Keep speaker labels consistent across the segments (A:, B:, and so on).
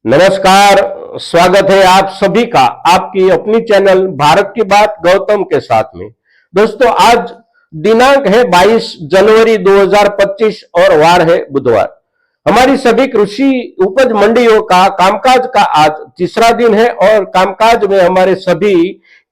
A: नमस्कार। स्वागत है आप सभी का आपकी अपनी चैनल भारत की बात गौतम के साथ में। दोस्तों, आज दिनांक है 22 जनवरी 2025 और वार है बुधवार। हमारी सभी कृषि उपज मंडियों का कामकाज का आज तीसरा दिन है और कामकाज में हमारे सभी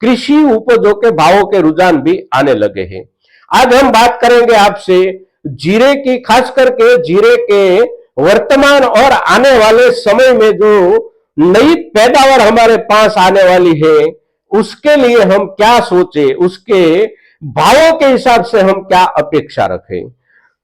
A: कृषि उपजों के भावों के रुझान भी आने लगे हैं। आज हम बात करेंगे आपसे जीरे की, खास करके जीरे के वर्तमान और आने वाले समय में जो नई पैदावार हमारे पास आने वाली है उसके लिए हम क्या सोचे, उसके भावों के हिसाब से हम क्या अपेक्षा रखें।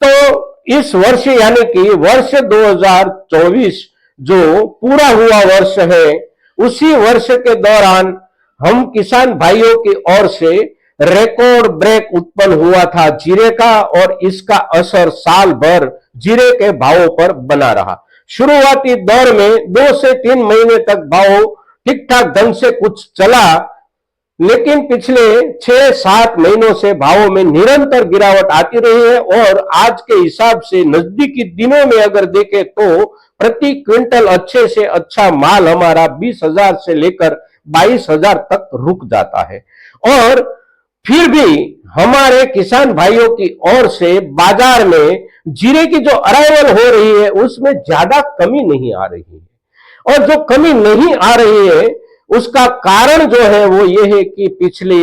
A: तो इस वर्ष यानी कि वर्ष 2024 जो पूरा हुआ वर्ष है, उसी वर्ष के दौरान हम किसान भाइयों की ओर से रिकॉर्ड ब्रेक उत्पन्न हुआ था जीरे का और इसका असर साल भर जीरे के भावों पर बना रहा। शुरुआती दौर में 2 से 3 महीने तक भाव ठीक ठाक ढंग से कुछ चला, लेकिन पिछले 6-7 महीनों से भावों में निरंतर गिरावट आती रही है और आज के हिसाब से नजदीकी दिनों में अगर देखें तो प्रति क्विंटल अच्छे से अच्छा माल हमारा 20,000 से लेकर 22,000 तक रुक जाता है। और फिर भी हमारे किसान भाइयों की ओर से बाजार में जीरे की जो अराइवल हो रही है उसमें ज्यादा कमी नहीं आ रही है। और जो कमी नहीं आ रही है उसका कारण जो है वो ये है कि पिछले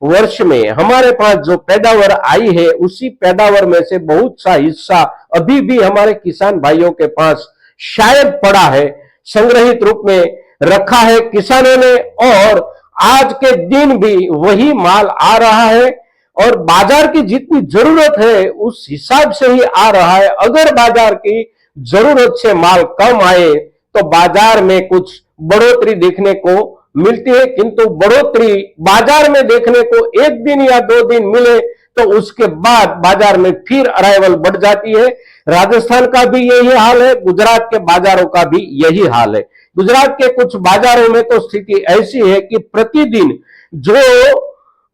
A: वर्ष में हमारे पास जो पैदावार आई है उसी पैदावार में से बहुत सा हिस्सा अभी भी हमारे किसान भाइयों के पास शायद पड़ा है, संग्रहित रूप में रखा है किसानों ने, और आज के दिन भी वही माल आ रहा है और बाजार की जितनी जरूरत है उस हिसाब से ही आ रहा है। अगर बाजार की जरूरत से माल कम आए तो बाजार में कुछ बढ़ोतरी देखने को मिलती है, किंतु बढ़ोतरी बाजार में देखने को 1 दिन या 2 दिन मिले तो उसके बाद बाजार में फिर अराइवल बढ़ जाती है। राजस्थान का भी यही हाल है, गुजरात के बाजारों का भी यही हाल है। गुजरात के कुछ बाजारों में तो स्थिति ऐसी है कि प्रतिदिन जो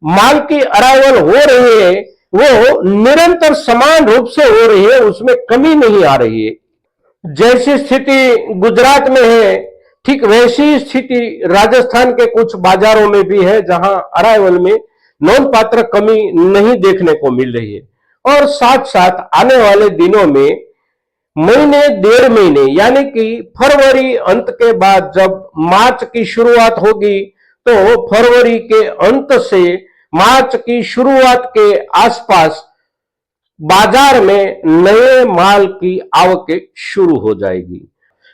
A: माल की अराइवल हो रही है वो निरंतर समान रूप से हो रही है, उसमें कमी नहीं आ रही है। जैसी स्थिति गुजरात में है ठीक वैसी स्थिति राजस्थान के कुछ बाजारों में भी है, जहां अराइवल में नोंधपात्र कमी नहीं देखने को मिल रही है। और साथ साथ आने वाले दिनों में महीने 1.5 महीने यानी कि फरवरी अंत के बाद जब मार्च की शुरुआत होगी तो फरवरी के अंत से मार्च की शुरुआत के आसपास बाजार में नए माल की आवकें शुरू हो जाएगी।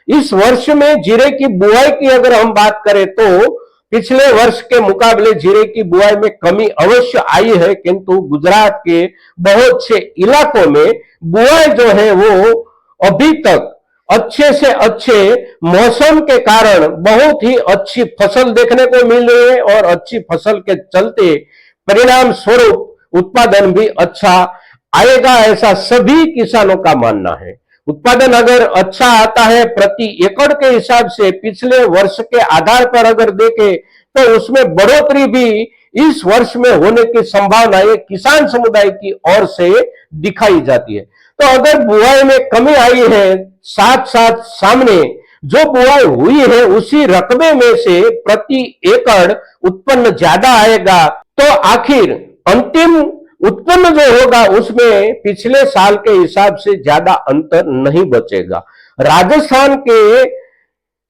A: इस वर्ष में जीरे की बुआई की अगर हम बात करें तो पिछले वर्ष के मुकाबले जीरे की बुआई में कमी अवश्य आई है, किंतु गुजरात के बहुत से इलाकों में बुआई जो है वो अभी तक अच्छे से अच्छे मौसम के कारण बहुत ही अच्छी फसल देखने को मिल रही है और अच्छी फसल के चलते परिणाम स्वरूप उत्पादन भी अच्छा आएगा, ऐसा सभी किसानों का मानना है। उत्पादन अगर अच्छा आता है प्रति एकड़ के हिसाब से पिछले वर्ष के आधार पर अगर देखें तो उसमें बढ़ोतरी भी इस वर्ष में होने की संभावनाएं किसान समुदाय की ओर से दिखाई जाती है। तो अगर बुआई में कमी आई है, साथ साथ सामने जो बुआई हुई है उसी रकबे में से प्रति एकड़ उत्पन्न ज्यादा आएगा तो आखिर अंतिम उत्पन्न जो होगा उसमें पिछले साल के हिसाब से ज्यादा अंतर नहीं बचेगा। राजस्थान के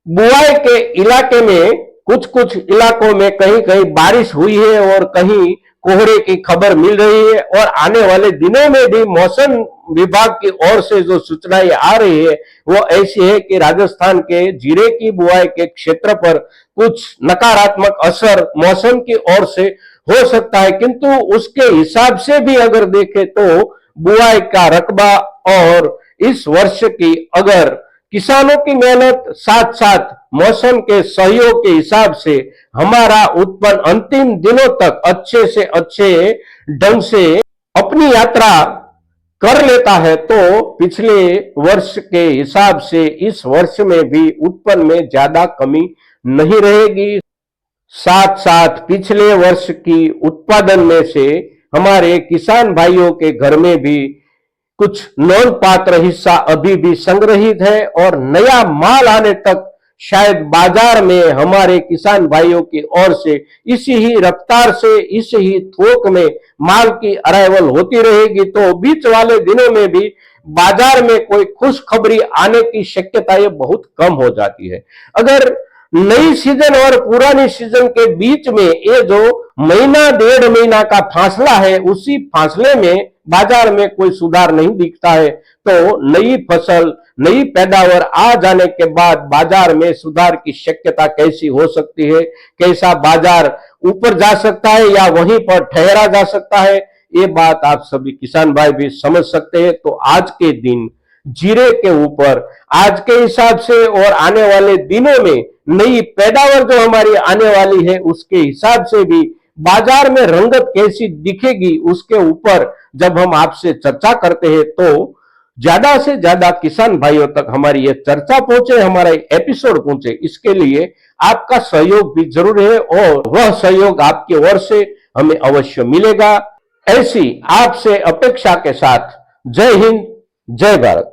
A: बुआई के इलाके में कुछ कुछ इलाकों में कहीं कहीं बारिश हुई है और कहीं कोहरे की खबर मिल रही है और आने वाले दिनों में भी मौसम विभाग की ओर से जो सूचनाएं आ रही है वो ऐसी है कि राजस्थान के जीरे की बुआई के क्षेत्र पर कुछ नकारात्मक असर मौसम की ओर से हो सकता है, किंतु उसके हिसाब से भी अगर देखें तो बुआई का रकबा और इस वर्ष की अगर किसानों की मेहनत साथ साथ मौसम के सहयोग के हिसाब से हमारा उत्पन्न अंतिम दिनों तक अच्छे से अच्छे ढंग से अपनी यात्रा कर लेता है तो पिछले वर्ष के हिसाब से इस वर्ष में भी उत्पन्न में ज्यादा कमी नहीं रहेगी। साथ साथ पिछले वर्ष की उत्पादन में से हमारे किसान भाइयों के घर में भी कुछ नोंधपात्र हिस्सा अभी भी संग्रहित है और नया माल आने तक शायद बाजार में हमारे किसान भाइयों की ओर से इसी ही रफ्तार से, इसी ही थोक में माल की अराइवल होती रहेगी, तो बीच वाले दिनों में भी बाजार में कोई खुशखबरी आने की शक्यताएं बहुत कम हो जाती है। अगर नई सीजन और पुरानी सीजन के बीच में ये जो महीना 1.5 महीना का फासला है, उसी फासले में बाजार में कोई सुधार नहीं दिखता है, तो नई फसल, नई पैदावार आ जाने के बाद बाजार में सुधार की शक्यता कैसी हो सकती है, कैसा बाजार ऊपर जा सकता है या वहीं पर ठहरा जा सकता है, ये बात आप सभी किसान भाई भी समझ सकते हैं। तो आज के दिन जीरे के ऊपर आज के हिसाब से और आने वाले दिनों में नई पैदावार जो हमारी आने वाली है उसके हिसाब से भी बाजार में रंगत कैसी दिखेगी, उसके ऊपर जब हम आपसे चर्चा करते हैं तो ज्यादा से ज्यादा किसान भाइयों तक हमारी ये चर्चा पहुंचे, हमारा एपिसोड पहुंचे, इसके लिए आपका सहयोग भी जरूरी है और वह सहयोग आपकी ओर से हमें अवश्य मिलेगा। ऐसी आपसे अपेक्षा के साथ जय हिंद, जय भारत।